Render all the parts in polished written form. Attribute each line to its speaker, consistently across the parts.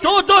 Speaker 1: 2-2,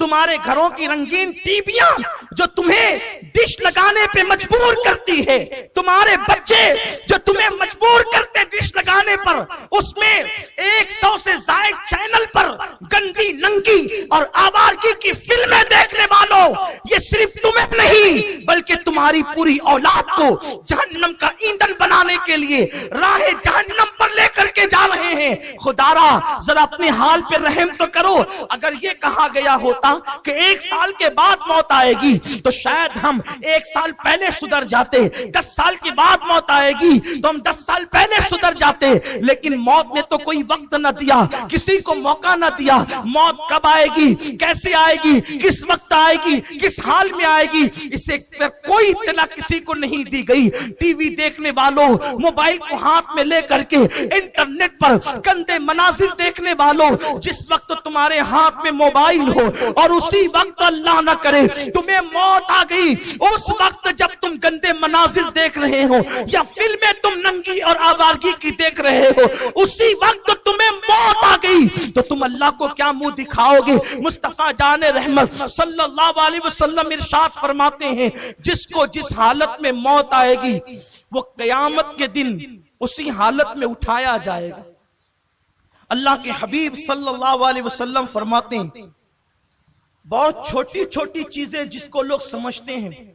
Speaker 1: تمہارے گھروں کی رنگین ٹیویاں جو تمہیں ڈش لگانے پہ مجبور کرتی ہے، تمہارے بچے جو تمہیں مجبور کرتے ڈش لگانے پر، اس میں 100 سے زائد چینل پر گندی ننگی اور آوارگی کی فلمیں دیکھنے والوں، یہ صرف تمہیں نہیں بلکہ تمہاری پوری اولاد کو جہنم کا ایندھن بنانے کے لیے راہ جہنم پر لے کر کے جا رہے ہیں۔ خدا را ذرا اپنے حال پہ رحم تو کرو۔ اگر یہ کہا گیا ہوتا کہ 1 سال کے بعد موت آئے گی تو شاید ہم 1 سال پہلے سدھر جاتے، 10 سال کے بعد موت آئے گی تو ہم 10 سال پہلے سدھر جاتے، لیکن موت نے تو کوئی وقت نہ دیا، کسی کو موقع نہ دیا۔ موت کب آئے گی، کیسے آئے گی، کس وقت آئے گی، کس حال میں آئے گی، اسے پر کوئی اطلاع کسی کو نہیں دی گئی۔ ٹی وی دیکھنے والوں، موبائل کو ہاتھ میں لے کر کے انٹرنیٹ پر گندے مناظر دیکھنے والوں، جس وقت تمہارے ہاتھ میں موبائل ہو اور اسی وقت اللہ نہ کرے تمہیں موت آ گئی، اس وقت جب تم گندے مناظر دیکھ رہے ہو یا فلمیں تم ننگی اور آوارگی کی دیکھ رہے ہو، اسی وقت تمہیں موت آ گئی تو تم اللہ کو کیا منہ دکھاؤ گے؟ مصطفیٰ جان رحمت صلی اللہ علیہ وسلم ارشاد فرماتے ہیں، جس کو جس حالت میں موت آئے گی وہ قیامت کے دن اسی حالت میں اٹھایا جائے گا۔ اللہ کے حبیب صلی اللہ علیہ وسلم فرماتے ہیں، بہت چھوٹی چھوٹی چیزیں جس کو لوگ سمجھتے ہیں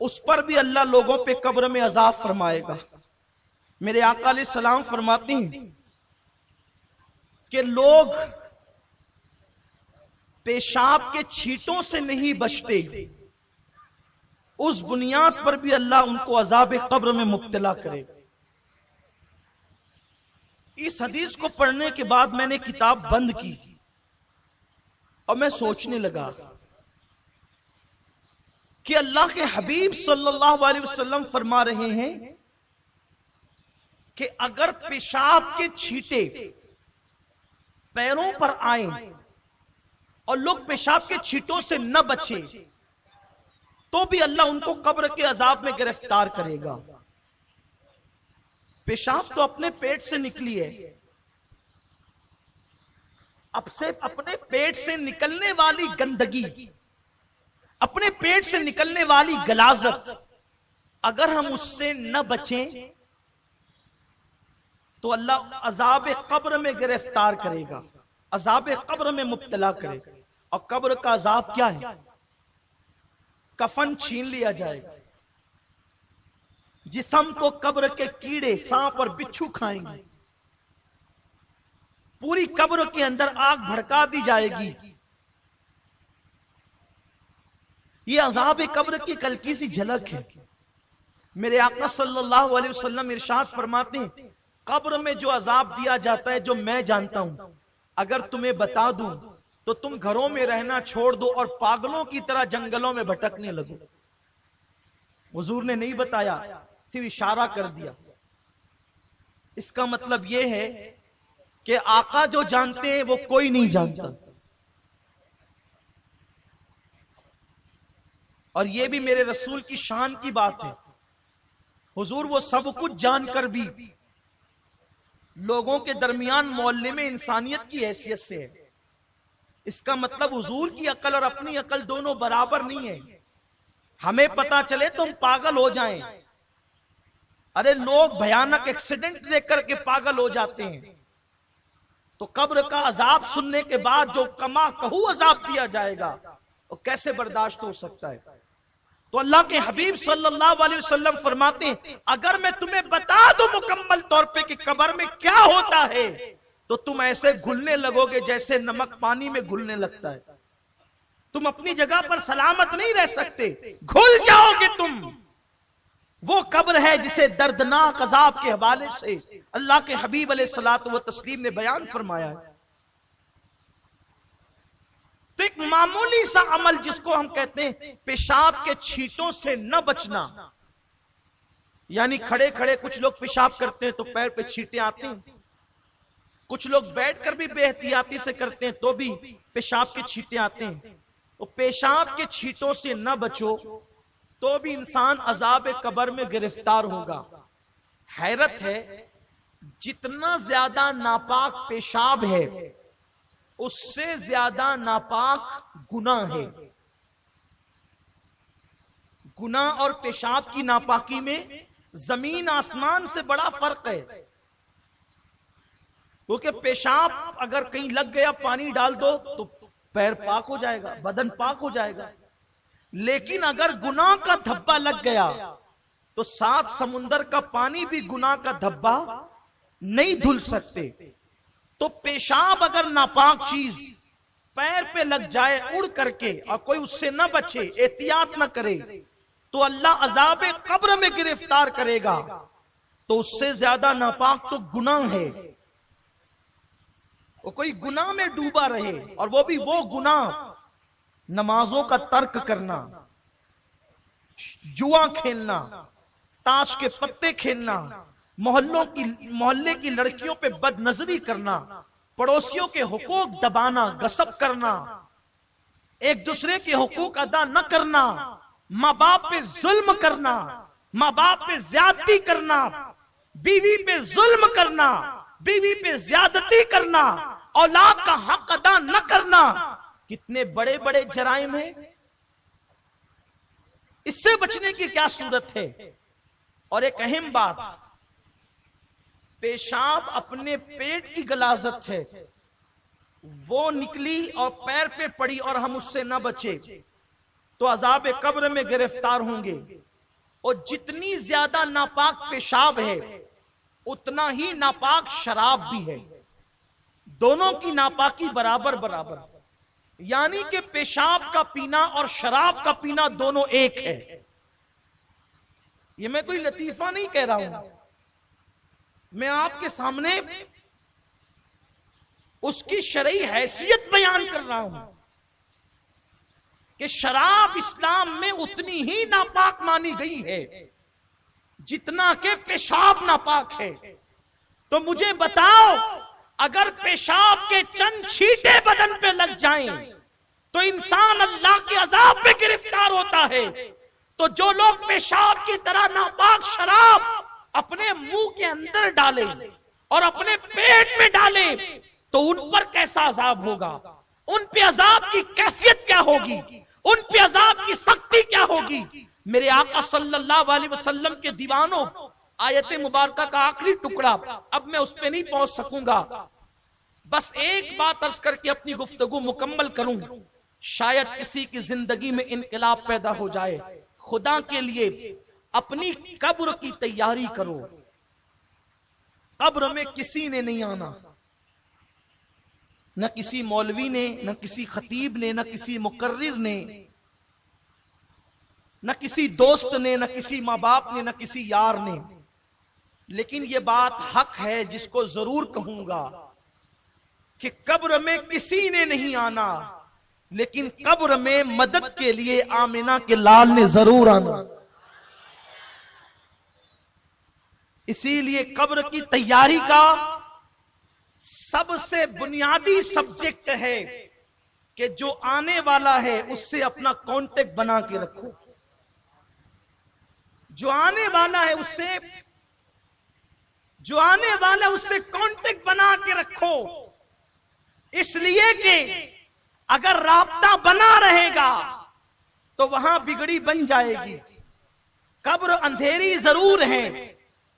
Speaker 1: اس پر بھی اللہ لوگوں پہ قبر میں عذاب فرمائے گا۔ میرے آقا علیہ السلام فرماتے ہیں کہ لوگ پیشاب کے چھینٹوں سے نہیں بچتے، اس بنیاد پر بھی اللہ ان کو عذاب قبر میں مبتلا کرے گا۔ اس حدیث کو پڑھنے کے بعد میں نے کتاب بند کی اور میں سوچنے لگا کہ اللہ کے حبیب صلی اللہ علیہ وسلم فرما رہے ہیں کہ اگر پیشاب کے چھینٹے پیروں پر آئیں اور لوگ پیشاب کے چھینٹوں سے نہ بچے تو بھی اللہ ان کو قبر کے عذاب میں گرفتار کرے گا۔ پیشاب تو اپنے پیٹ سے نکلی ہے، اب سے اپنے پیٹ سے نکلنے والی گندگی، اپنے پیٹ سے نکلنے والی غلاظت، اگر ہم اس سے نہ بچیں تو اللہ عذاب قبر میں گرفتار کرے گا، عذاب قبر میں مبتلا کرے گا۔ اور قبر کا عذاب کیا ہے؟ کفن چھین لیا جائے گا، جسم کو قبر کے کیڑے، سانپ اور بچھو کھائیں گے، پوری قبر کے اندر آگ بھڑکا دی جائے گی۔ یہ عذاب قبر کی ہلکی سی جھلک ہے۔ میرے آقا صلی اللہ علیہ وسلم ارشاد فرماتے ہیں، قبر میں جو عذاب دیا جاتا ہے جو میں جانتا ہوں، اگر تمہیں بتا دوں تو تم گھروں میں رہنا چھوڑ دو اور پاگلوں کی طرح جنگلوں میں بھٹکنے لگو۔ حضور نے نہیں بتایا، صرف اشارہ کر دیا۔ اس کا مطلب یہ ہے کہ آقا جو جانتے ہیں وہ کوئی نہیں جانتا، اور یہ بھی میرے رسول کی شان کی بات ہے۔ حضور وہ سب کچھ جان کر بھی لوگوں کے درمیان محلے میں انسانیت کی حیثیت سے ہے۔ اس کا مطلب حضور کی عقل اور اپنی عقل دونوں برابر نہیں ہے۔ ہمیں پتا چلے تو ہم پاگل ہو جائیں، ارے لوگ بھیانک ایکسیڈنٹ دیکھ کر کے پاگل ہو جاتے ہیں، تو قبر کا عذاب سننے کے بعد جو کما کہو عذاب دیا جائے گا وہ کیسے برداشت ہو سکتا ہے؟ تو اللہ کے حبیب صلی اللہ علیہ وسلم فرماتے ہیں، اگر میں تمہیں بتا دوں مکمل طور پہ کہ قبر میں کیا ہوتا ہے تو تم ایسے گھلنے لگو گے جیسے نمک پانی میں گھلنے لگتا ہے۔ تم اپنی جگہ پر سلامت نہیں رہ سکتے، گھل جاؤ گے تم۔ وہ قبر ہے جسے دردناک عذاب کے حوالے سے اللہ کے حبیب علیہ الصلوۃ والتسلیم نے بیان فرمایا ہے۔ تو ایک معمولی سا عمل جس کو ہم کہتے ہیں پیشاب کے چھینٹوں سے نہ بچنا، یعنی کھڑے کھڑے کچھ لوگ پیشاب کرتے ہیں تو پیر پہ چھینٹے آتے ہیں، کچھ لوگ بیٹھ کر بھی بے احتیاطی سے کرتے ہیں تو بھی پیشاب کے چھینٹے آتے ہیں۔ تو پیشاب کے چھینٹوں سے نہ بچو تو بھی انسان عذاب قبر میں گرفتار ہوگا۔ حیرت ہے، جتنا زیادہ ناپاک پیشاب ہے اس سے زیادہ ناپاک گناہ ہے. گناہ اور پیشاب کی ناپاکی میں زمین آسمان سے بڑا فرق ہے. کیونکہ پیشاب اگر کہیں لگ گیا پانی ڈال دو تو پیر پاک ہو جائے گا، بدن پاک ہو جائے گا. لیکن اگر گناہ کا دھبا لگ گیا تو 7 سمندر کا پانی بھی گناہ کا دھبا نہیں دھل سکتے. تو پیشاب اگر ناپاک چیز پیر پہ لگ جائے اڑ کر کے اور کوئی اس سے نہ بچے، احتیاط نہ کرے، تو اللہ عذاب قبر میں گرفتار کرے گا. تو اس سے زیادہ ناپاک تو گناہ ہے. وہ کوئی گناہ میں ڈوبا رہے، اور وہ بھی وہ گناہ نمازوں کا ترک کرنا، جوا کھیلنا، تاش کے پتے کھیلنا، محلے کی لڑکیوں پہ بد نظری کرنا، پڑوسیوں کے حقوق دبانا، غصب کرنا، ایک دوسرے کے حقوق ادا نہ کرنا، ماں باپ پہ ظلم کرنا، ماں باپ پہ زیادتی کرنا، بیوی پہ ظلم کرنا، بیوی پہ زیادتی کرنا، اولاد کا حق ادا نہ کرنا، کتنے بڑے بڑے جرائم ہیں. اس سے بچنے کی کیا صورت ہے؟ اور ایک اہم بات، پیشاب اپنے پیٹ کی غلاظت ہے، وہ نکلی اور پیر پہ پڑی اور ہم اس سے نہ بچے تو عذاب قبر میں گرفتار ہوں گے. اور جتنی زیادہ ناپاک پیشاب ہے اتنا ہی ناپاک شراب بھی ہے. دونوں کی ناپاکی برابر برابر، یعنی کہ پیشاب کا پینا اور شراب کا پینا دونوں ایک ہے. یہ میں کوئی لطیفہ نہیں کہہ رہا ہوں، میں آپ کے سامنے اس کی شرعی حیثیت بیان کر رہا ہوں کہ شراب اسلام میں اتنی ہی ناپاک مانی گئی ہے جتنا کہ پیشاب ناپاک ہے. تو مجھے بتاؤ، اگر پیشاب کے چند چھینٹے بدن پہ لگ جائیں تو انسان اللہ کے عذاب پہ گرفتار ہوتا ہے. تو جو لوگ پیشاب کی طرح ناپاک شراب اپنے منہ کے اندر ڈالیں اور اپنے پیٹ میں ڈالیں تو ان پر کیسا عذاب ہوگا، ان پہ عذاب کی کیفیت کیا ہوگی، ان پہ عذاب کی سختی کیا ہوگی. میرے آقا صلی اللہ علیہ وسلم کے دیوانوں، آیت مبارکہ کا آخری ٹکڑا، اب میں اس پہ نہیں پہنچ سکوں گا، بس ایک بات عرض کر کے اپنی گفتگو مکمل کروں. شاید کسی کی زندگی میں انقلاب پیدا ہو جائے. خدا کے لیے اپنی قبر کی تیاری کرو. قبر میں کسی نے نہیں آنا، نہ کسی مولوی نے، نہ کسی خطیب نے، نہ کسی مقرر نے، نہ کسی دوست نے، نہ کسی ماں باپ نے، نہ کسی یار نے. لیکن یہ بات حق ہے جس کو ضرور کہوں گا کہ قبر میں کسی نے نہیں آنا، لیکن قبر میں مدد کے لیے آمنہ کے لال نے ضرور آنا. اسی لیے قبر کی تیاری کا سب سے بنیادی سبجیکٹ ہے کہ جو آنے والا ہے اس سے اپنا کانٹیکٹ بنا کے رکھو. جو آنے والا ہے اس سے کانٹیکٹ بنا کے رکھو. اس لیے کہ اگر رابطہ بنا رہے گا تو وہاں بگڑی بن جائے گی. قبر اندھیری ضرور ہے،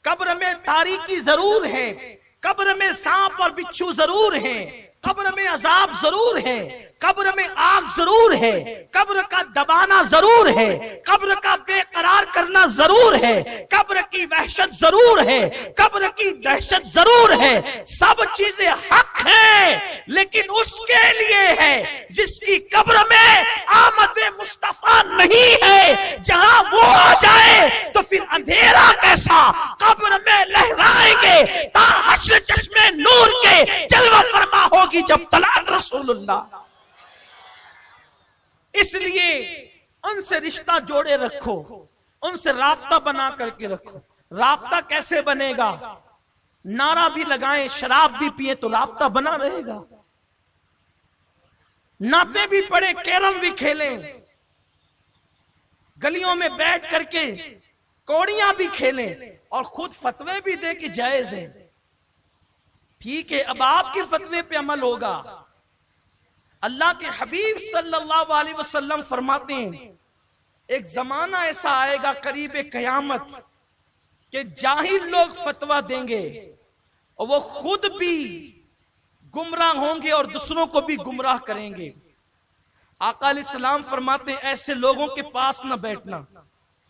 Speaker 1: قبر میں تاریکی ضرور ہے، قبر میں سانپ اور بچھو ضرور ہیں، قبر میں عذاب ضرور ہے، قبر میں آگ ضرور ہے، قبر کا دبانا ضرور ہے، قبر کا بے قرار کرنا ضرور ہے، قبر کی وحشت ضرور ہے، قبر کی دہشت ضرور ہے. سب چیزیں حق ہیں، لیکن اس کے لیے ہے جس کی قبر میں آمد مصطفیٰ نہیں ہے. جہاں وہ آ جائے تو پھر اندھیرا کیسا قبر میں لہرائیں گے تا حشر چشمے نور کے جلوہ فرما ہوگی جب طلعت رسول اللہ. اس لیے ان سے رشتہ جوڑے رکھو، ان سے رابطہ بنا کر کے رکھو. رابطہ کیسے بنے گا؟ نعرہ بھی لگائیں، شراب بھی پیئیں تو رابطہ بنا رہے گا. نعتیں بھی پڑھیں، کیرم بھی کھیلیں، گلیوں میں بیٹھ کر کے کوڑیاں بھی کھیلیں اور خود فتوے بھی دے کہ جائز ہے. ٹھیک ہے، اب آپ کے فتوے پہ عمل ہوگا، اللہ کے حبیب صلی اللہ علیہ وسلم فرماتے ہیں ایک زمانہ ایسا آئے گا قریب قیامت کہ جاہل لوگ فتویٰ دیں گے اور وہ خود بھی گمراہ ہوں گے اور دوسروں کو بھی گمراہ کریں گے. آقا علیہ السلام فرماتے ہیں ایسے لوگوں کے پاس نہ بیٹھنا.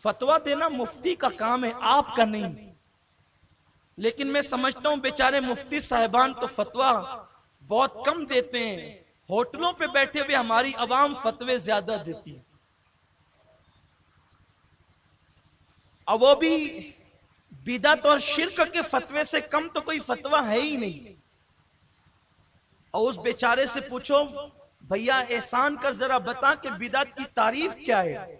Speaker 1: فتویٰ دینا مفتی کا کام ہے، آپ کا نہیں. لیکن میں سمجھتا ہوں بیچارے مفتی صاحبان تو فتویٰ بہت کم دیتے ہیں، ہوٹلوں پہ بیٹھے ہوئے ہماری عوام فتوے زیادہ دیتی ہے، اور وہ بھی بدعت اور شرک کے فتوے سے کم تو کوئی فتویٰ ہے ہی نہیں. اور اس بیچارے سے پوچھو بھیا احسان کر ذرا بتا کہ بدعت کی تعریف کیا ہے،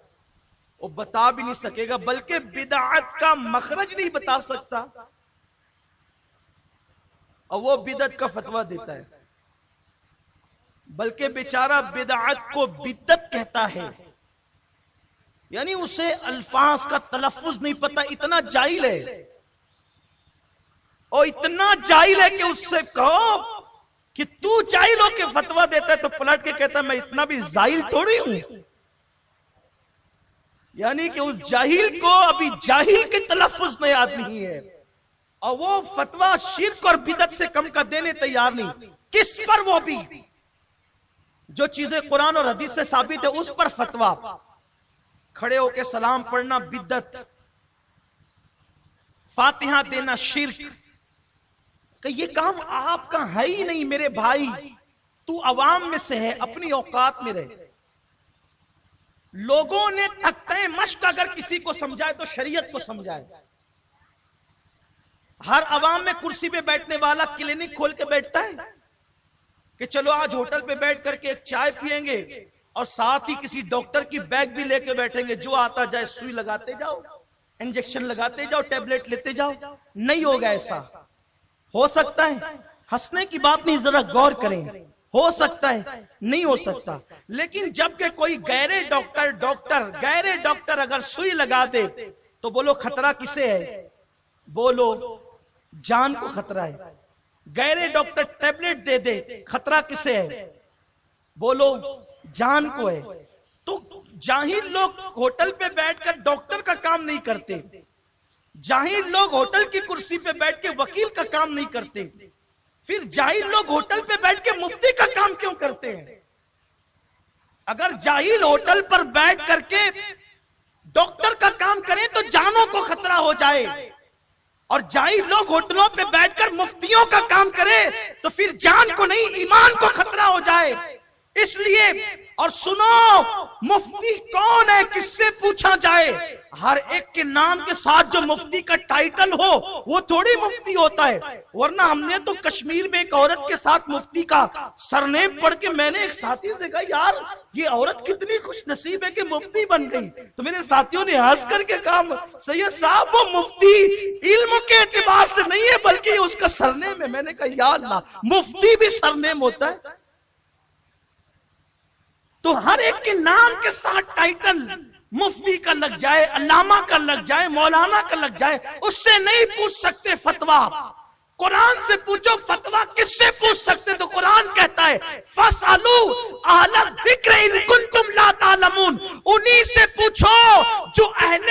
Speaker 1: وہ بتا بھی نہیں سکے گا، بلکہ بدعت کا مخرج نہیں بتا سکتا، اور وہ بدعت کا فتویٰ دیتا ہے. بلکہ بیچارہ بدعت کو بدعت کہتا ہے، یعنی اسے الفاظ کا تلفظ نہیں پتا، اتنا جاہل ہے. اور اتنا جاہل ہے کہ اس سے کہو کہ تو جاہل ہو کے فتویٰ دیتا ہے تو پلٹ کے کہتا ہے میں اتنا بھی جاہل تھوڑی ہوں. یعنی کہ اس جاہل کو ابھی جاہل کے تلفظ نہیں یاد نہیں ہے، اور وہ فتویٰ شرک اور بدعت سے کم کا دینے تیار نہیں. کس پر؟ وہ بھی جو چیزیں قرآن اور حدیث سے ثابت ہے اس پر فتویٰ. کھڑے ہو کے سلام پڑھنا بدعت، فاتحہ دینا شرک. کہ یہ کام آپ کا ہے ہی نہیں میرے بھائی، تو عوام میں سے ہے، اپنی اوقات میں رہے. لوگوں نے تختہ مشق اگر کسی کو سمجھائے تو شریعت کو سمجھائے. ہر عوام میں کرسی پہ بیٹھنے والا کلینک کھول کے بیٹھتا ہے کہ چلو آج ہوٹل پہ بیٹھ کر کے ایک چائے پیئیں گے اور ساتھ ہی کسی ڈاکٹر کی بیگ بھی لے کے بیٹھیں گے، جو آتا جائے سوئی لگاتے جاؤ، انجیکشن لگاتے جاؤ، ٹیبلٹ لیتے جاؤ. نہیں ہوگا ایسا. ہو سکتا ہے، ہنسنے کی بات نہیں، ذرا غور کریں. ہو سکتا ہے، نہیں ہو سکتا. لیکن جب کہ کوئی غیر ڈاکٹر اگر سوئی لگا دے تو بولو خطرہ کسے ہے؟ بولو جان کو خطرہ ہے. غیر ڈاکٹر ٹیبلٹ دے دے، خطرہ کسے ہے؟ بولو جان کو ہے. تو جاہل لوگ ہوٹل پہ بیٹھ کر ڈاکٹر کا کام نہیں کرتے، جاہل لوگ ہوٹل کی کرسی پہ بیٹھ کے وکیل کا کام نہیں کرتے، پھر جاہل لوگ ہوٹل پہ بیٹھ کے مفتی کا کام کیوں کرتے ہیں؟ اگر جاہل ہوٹل پر بیٹھ کر کے ڈاکٹر کا کام کریں تو جانوں کو خطرہ ہو جائے، اور جاہل لوگ ہوٹلوں پہ بیٹھ کر مفتیوں کا کام کریں تو پھر جان کو نہیں ایمان کو خطرہ ہو جائے. اس لیے اور سنو، مفتی کون ہے کس سے پوچھا جائے؟ ہر ایک کے نام کے ساتھ جو مفتی کا ٹائٹل ہو وہ تھوڑی مفتی ہوتا ہے. ورنہ ہم نے تو کشمیر میں ایک عورت کے ساتھ مفتی کا سرنیم پڑھ کے میں نے ایک ساتھی سے کہا یار یہ عورت کتنی خوش نصیب ہے کہ مفتی بن گئی. تو میرے ساتھیوں نے ہنس کر کے کہا سید صاحب وہ مفتی علم کے اعتبار سے نہیں ہے بلکہ اس کا سرنیم ہے. میں نے کہا یا اللہ، مفتی بھی سرنیم ہوتا ہے؟ تو ہر ایک کے نام کے ساتھ ٹائٹل مفتی کا لگ جائے، علامہ کا لگ جائے، مولانا کا لگ جائے، اس سے نہیں پوچھ سکتے فتویٰ. قرآن سے پوچھو فتویٰ کس سے پوچھ سکتے؟ تو قرآن کہتا ہے فَاسْأَلُوا أَهْلَ الذِّكْرِ إِن كُنتُمْ لَا تَعْلَمُونَ. انہی سے پوچھو جو اہل